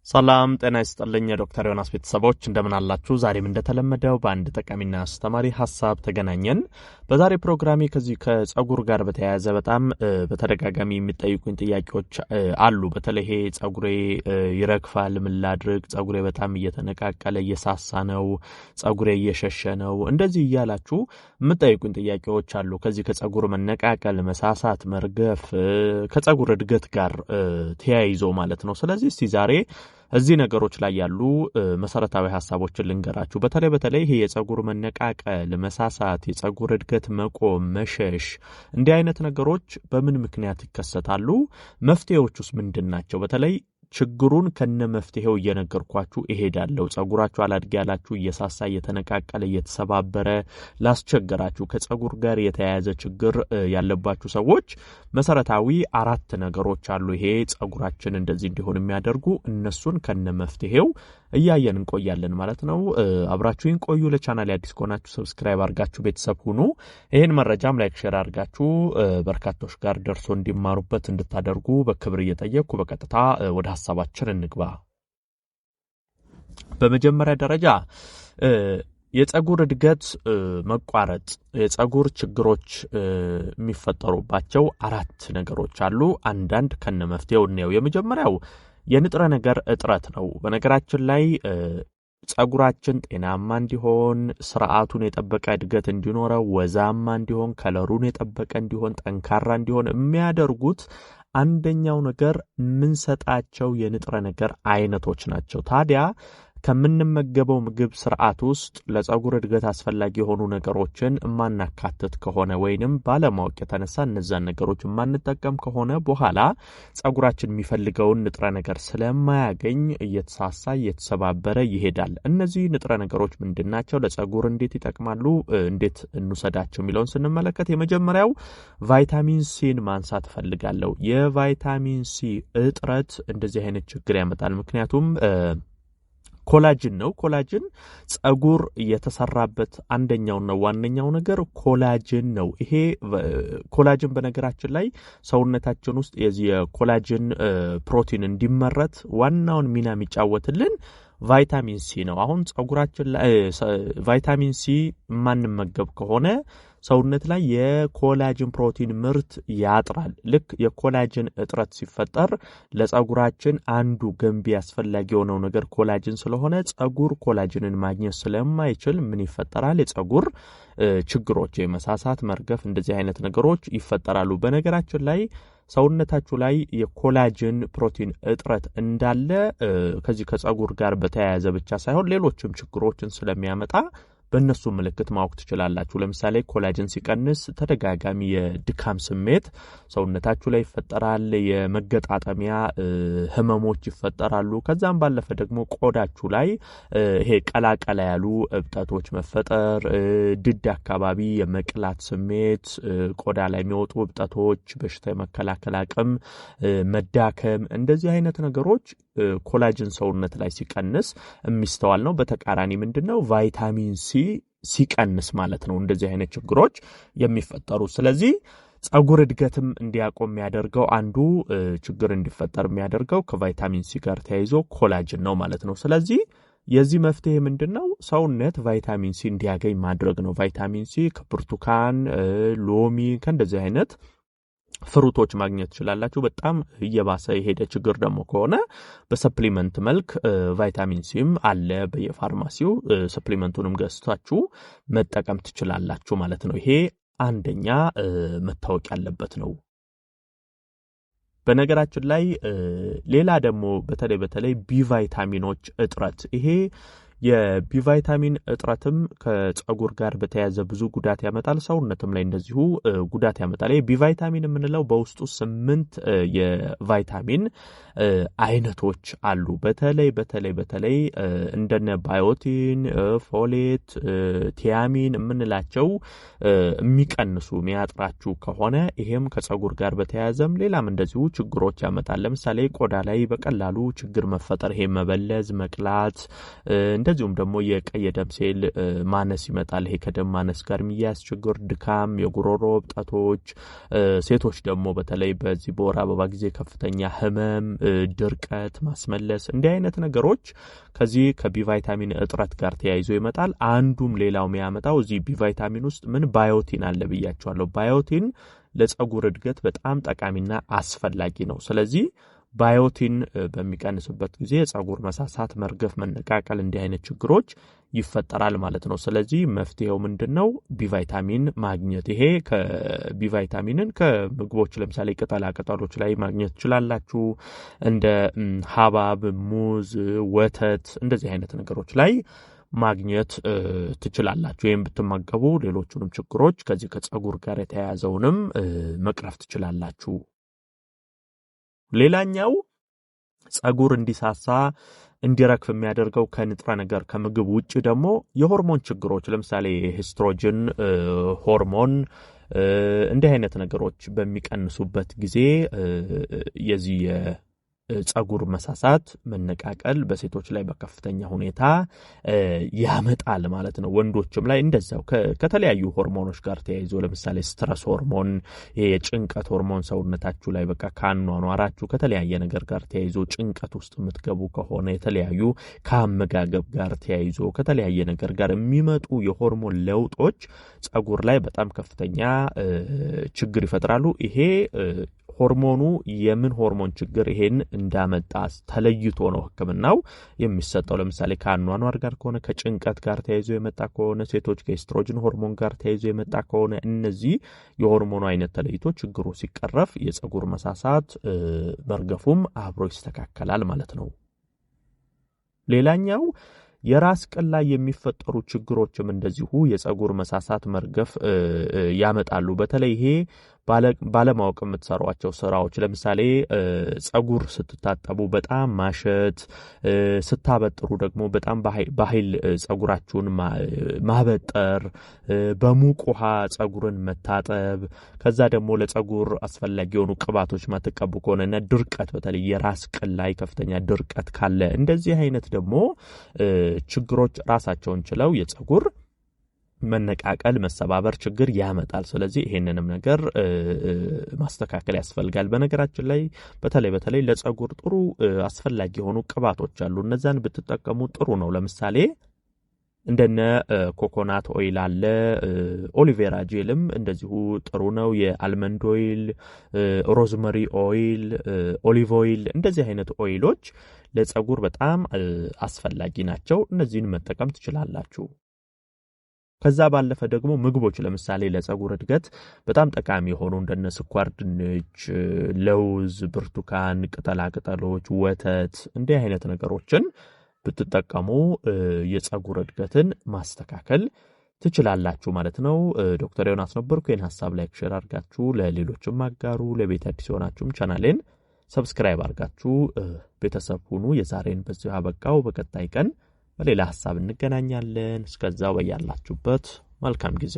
ሰላም ጤና ይስጥልኝ ዶክተር ዮናስ ቤተሰቦች እንደምን አላችሁ? ዛሬም እንደተለመደው በአንድ ጠቃሚና አስተማሪ ሐሳብ ተገናኘን። በዛሬ ፕሮግራሜ ከዚህ ከጸጉር ጋር በተያያዘ በጣም በተደጋጋሚ የሚጠይቁኝ ጥያቄዎች አሉ። በተለይ ጸጉሬ ይረግፋል፣ ምን ላድርግ? ጸጉሬ በጣም እየተነቃቀለ እየሳሳ ነው፣ ጸጉሬ እየሸሸ ነው፣ እንደዚህ እያላችሁ የምትጠይቁኝ ጥያቄዎች አሉ። ከዚህ ከጸጉር መነቃቀል፣ መሳሳት፣ መርገፍ ከጸጉር እድገት ጋር ተያይዞ ማለት ነው። ስለዚህ እስቲ ዛሬ እዚህ ነገሮች ላይ ያሉ መሰረታዊ ሐሳቦችን ልንገራችሁ። በተለይ ይሄ የጸጉር መነቃቀል፣ መሳሳት፣ የጸጉር እድገት መቆም፣ መሸሽ እንዲህ አይነት ነገሮች በምን ምክንያት ይከሰታሉ? መፍትሄዎቹስ ምንድናቸው? በተለይ ችግሩን ከነመፍትሄው እየነገርኳችሁ እሄዳለሁ። ጸጉራችሁ አላድግ ያላችሁ እየሳሳ እየተነቃቀለ እየተሰባበረ ላስቸገራችሁ ከጸጉር ጋር የተያያዘ ችግር ያለባችሁ ሰዎች መሰረታዊ 4 ነገሮች አሉ። ይሄ ጸጉራችን እንደዚህ እንዲሆን የሚያደርጉ እነሱን ከነመፍትሄው እያየን እንቆያለን ማለት ነው። አብራችሁን ቆዩ። ለቻናሌ አዲስ ከሆናችሁ ሰብስክራይብ አድርጋችሁ ቤተሰብ ሁኑ። ይሄን መረጃም ላይክ ሼር አድርጋችሁ በርካቶች ጋር ደርሶ እንዲማሩበት እንድታደርጉ በክብር እየጠየቅኩ በቀጥታ ወደ ሐሳባችን እንግባ። በመጀመሪያ ደረጃ የጸጉር እድገት መቋረጥ፣ የጸጉር ችግሮች የሚፈጠሩባቸው 4 ነገሮች አሉ። አንዳንድ ከነመፍትሄው ነው። የመጀመሪያው የንጥረ ነገር እጥረት ነው። በነገራችን ላይ ጸጉራችን ጤናማ እንዲሆን፣ ስርዓቱን የጠበቀ እድገት እንዲኖረው፣ ወዛማ እንዲሆን፣ ከለሩን የጠበቀ እንዲሆን፣ ጠንካራ እንዲሆን የሚያደርጉት አንደኛው ነገር የምንሰጣቸው የንጥረ ነገር አይነቶች ናቸው። ታዲያ ከምንመገበው ምግብ ስርዓት ውስጥ ለጸጉር እድገት አስፈላጊ የሆኑ ነገሮችን ማናካተት ከሆነ ወይንም ባለማወቅ የተነሳ እነዛን ነገሮች ማንጠቀም ከሆነ በኋላ ጸጉራችን የሚፈልገውን ንጥረ ነገር ስለማያገኝ እየተሳሳ እየተሰባበረ ይሄዳል። እነዚህ ንጥረ ነገሮች ምንድናቸው? ለጸጉር እንዴት ይጠቅማሉ? እንዴት እንውሰዳቸው የሚለውን ስንመለከት የመጀመሪያው ቫይታሚን ሲን ማንሳት ፈልጋለሁ። የቫይታሚን ሲ እጥረት እንደዚህ አይነት ችግር ያመጣል። ምክንያቱም ኮላጅን ነው። ኮላጅን ጸጉር የተሰራበት አንደኛውና ዋነኛው ነገር ኮላጅን ነው። ይሄ ኮላጅን በነገራችን ላይ ሰውነታችን ውስጥ የዚህ የኮላጅን ፕሮቲን እንዲመረት ዋናውን ሚና የሚጫወትልን ቫይታሚን ሲ ነው። አሁን ጸጉራችን ላይ ቫይታሚን ሲ ማንመገብ ከሆነ ሰውነት ላይ የኮላጅን ፕሮቲን ምርት ያጥራል። ልክ የኮላጅን እጥረት ሲፈጠር ለጸጉራችን አንዱ ገንቢ አስፈላጊ የሆነው ነገር ኮላጅን ስለሆነ ጸጉር ኮላጅንን ማግኘት ስለማይችል ምን ይፈጠራል? የጸጉር ችግሮች፣ የመሳሳት፣ መርገፍ እንደዚህ አይነት ነገሮች ይፈጠራሉ። በነገራችን ላይ ሰውነታችሁ ላይ የኮላጅን ፕሮቲን እጥረት እንዳለ ከዚህ ከጸጉር ጋር በተያያዘ ብቻ ሳይሆን ሌሎችም ችግሮችን ስለሚያመጣ በእነሱ ምልክት ማወቅ ትችላላችሁ። ለምሳሌ ኮላጅን ሲቀንስ ተደጋጋሚ የድካም ስሜት ሰውነታችሁ ላይ ይፈጠራል። የመገጣጠሚያ ህመሞች ይፈጠራሉ። ከዛም ባለፈ ደግሞ ቆዳችሁ ላይ ይሄ ቀላቀላ ያሉ እብጠቶች መፈጠር፣ ድድ አካባቢ የመቅላት ስሜት፣ ቆዳ ላይ የሚወጡ እብጠቶች፣ በሽታ የመከላከል አቅም መዳከም፣ እንደዚህ አይነት ነገሮች ኮላጅን ሰውነት ላይ ሲቀንስ የሚስተዋል ነው። በተቃራኒ ምንድነው? ቫይታሚን ሲ ሲቀንስ ማለት ነው እንደዚህ አይነት ችግሮች የሚፈጠሩ። ስለዚህ ጸጉር እድገትም እንዲያቆም የሚያደርገው አንዱ ችግር እንዲፈጠር የሚያደርገው ከቫይታሚን ሲ ጋር ተያይዞ ኮላጅን ነው ማለት ነው። ስለዚህ የዚህ መፍትሄ ምንድነው? ሰውነት ቫይታሚን ሲ እንዲያገኝ ማድረግ ነው። ቫይታሚን ሲ ከብርቱካን፣ ሎሚ ከእንደዚህ አይነት ፍሩቶች ማግኘት ትችላላችሁ። በጣም እየባሰ የሄደ ችግር ደግሞ ከሆነ በሰፕሊመንት መልክ ቫይታሚን ሲም አለ በየፋርማሲው። ሰፕሊመንቱንም ገዝታችሁ መጠቀም ትችላላችሁ ማለት ነው። ይሄ አንደኛ መታወቅ ያለበት ነው። በነገራችን ላይ ሌላ ደግሞ በተለይ ቢ ቫይታሚኖች እጥረት፣ ይሄ የቢ ቫይታሚን እጥረትም ከጸጉር ጋር በተያያዘ ብዙ ጉዳት ያመጣል። ሰውነትም ላይ እንደዚሁ ጉዳት ያመጣል። ቢ ቫይታሚን የምንለው በውስጡ 8 የቫይታሚን አይነቶች አሉ። በተለይ እንደነ ባዮቲን፣ ፎሌት፣ ቲያሚን የምንላቸው የሚቀንሱ የሚያጥራችሁ ከሆነ ይሄም ከጸጉር ጋር በተያያዘም ሌላም እንደዚሁ ችግሮች ያመጣል። ለምሳሌ ቆዳ ላይ በቀላሉ ችግር መፈጠር፣ ይሄ መበለዝ፣ መቅላት እንደዚሁም ደግሞ የቀይ ደም ሴል ማነስ ይመጣል። ይሄ ከደም ማነስ ጋር የሚያያዝ ችግር፣ ድካም፣ የጉሮሮ እብጠቶች፣ ሴቶች ደግሞ በተለይ በዚህ በወር አበባ ጊዜ ከፍተኛ ህመም፣ ድርቀት፣ ማስመለስ እንዲህ አይነት ነገሮች ከዚህ ከቢ ቫይታሚን እጥረት ጋር ተያይዞ ይመጣል። አንዱም ሌላው የሚያመጣው እዚህ ቢ ቫይታሚን ውስጥ ምን ባዮቲን አለ ብያቸዋለሁ። ባዮቲን ለፀጉር እድገት በጣም ጠቃሚና አስፈላጊ ነው። ስለዚህ ባዮቲን በሚቀንስበት ጊዜ ፀጉር መሳሳት፣ መርገፍ፣ መነቃቀል እንዲህ አይነት ችግሮች ይፈጠራል ማለት ነው። ስለዚህ መፍትሄው ምንድነው? ቢ ቫይታሚን ማግኘት። ይሄ ከቢ ቫይታሚንን ከምግቦች ለምሳሌ ቅጠላ ቅጠሎች ላይ ማግኘት ትችላላችሁ። እንደ ሐብሐብ፣ ሙዝ፣ ወተት እንደዚህ አይነት ነገሮች ላይ ማግኘት ትችላላችሁ። ይሄን ብትመገቡ ሌሎቹንም ችግሮች ከዚህ ከፀጉር ጋር የተያያዘውንም መቅረፍ ትችላላችሁ። ሌላኛው ፀጉር እንዲሳሳ እንዲረግፍ የሚያደርገው ከንጥረ ነገር ከምግብ ውጪ ደግሞ የሆርሞን ችግሮች ለምሳሌ ኤስትሮጅን ሆርሞን እንዲህ አይነት ነገሮች በሚቀንሱበት ጊዜ የዚህ ፀጉር መሳሳት መነቃቀል በሴቶች ላይ በከፍተኛ ሁኔታ ያመጣል ማለት ነው። ወንዶችም ላይ እንደዛው ከተለያዩ ሆርሞኖች ጋር ተያይዞ ለምሳሌ ስትረስ ሆርሞን፣ የጭንቀት ሆርሞን ሰውነታችሁ ላይ በቃ ካኗኗራችሁ ከተለያየ ነገር ጋር ተያይዞ ጭንቀት ውስጥ የምትገቡ ከሆነ የተለያዩ ከአመጋገብ ጋር ተያይዞ ከተለያየ ነገር ጋር የሚመጡ የሆርሞን ለውጦች ፀጉር ላይ በጣም ከፍተኛ ችግር ይፈጥራሉ። ይሄ ሆርሞኑ የምን ሆርሞን ችግር ይሄን እንዳመጣ ተለይቶ ነው ህክምናው የሚሰጠው። ለምሳሌ ከአኗኗር ጋር ከሆነ ከጭንቀት ጋር ተያይዞ የመጣ ከሆነ ሴቶች ከኤስትሮጅን ሆርሞን ጋር ተያይዞ የመጣ ከሆነ እነዚህ የሆርሞኑ አይነት ተለይቶ ችግሩ ሲቀረፍ የፀጉር መሳሳት መርገፉም አብሮ ይስተካከላል ማለት ነው። ሌላኛው የራስ ቅል ላይ የሚፈጠሩ ችግሮችም እንደዚሁ የፀጉር መሳሳት መርገፍ ያመጣሉ። በተለይ ይሄ ባለማወቅ የምትሰሯቸው ስራዎች ለምሳሌ ፀጉር ስትታጠቡ በጣም ማሸት፣ ስታበጥሩ ደግሞ በጣም በኃይል ፀጉራችሁን ማበጠር፣ በሙቅ ውሃ ፀጉርን መታጠብ፣ ከዛ ደግሞ ለፀጉር አስፈላጊ የሆኑ ቅባቶች ማትቀቡ ከሆነና ድርቀት በተለይ የራስ ቅል ላይ ከፍተኛ ድርቀት ካለ እንደዚህ አይነት ደግሞ ችግሮች ራሳቸውን ችለው የፀጉር መነቃቀል መሰባበር ችግር ያመጣል። ስለዚህ ይሄንንም ነገር ማስተካከል ያስፈልጋል። በነገራችን ላይ በተለይ ለፀጉር ጥሩ አስፈላጊ የሆኑ ቅባቶች አሉ። እነዛን ብትጠቀሙ ጥሩ ነው። ለምሳሌ እንደነ ኮኮናት ኦይል አለ፣ ኦሊቬራ ጄልም እንደዚሁ ጥሩ ነው። የአልመንድ ኦይል፣ ሮዝመሪ ኦይል፣ ኦሊቭ ኦይል እንደዚህ አይነት ኦይሎች ለፀጉር በጣም አስፈላጊ ናቸው። እነዚህን መጠቀም ትችላላችሁ። ከዛ ባለፈ ደግሞ ምግቦች ለምሳሌ ለፀጉር እድገት በጣም ጠቃሚ የሆኑ እንደነ ስኳር ድንች፣ ለውዝ፣ ብርቱካን፣ ቅጠላ ቅጠሎች፣ ወተት እንዲህ አይነት ነገሮችን ብትጠቀሙ የፀጉር እድገትን ማስተካከል ትችላላችሁ ማለት ነው። ዶክተር ዮናስ ነበርኩ። ይህን ሐሳብ ላይክ ሼር አድርጋችሁ ለሌሎችም አጋሩ። ለቤት አዲስ ሆናችሁም ቻናሌን ሰብስክራይብ አድርጋችሁ ቤተሰብ ሁኑ። የዛሬን በዚሁ አበቃው። በቀጣይ ቀን በሌላ ሐሳብ እንገናኛለን። እስከዛው በያላችሁበት መልካም ጊዜ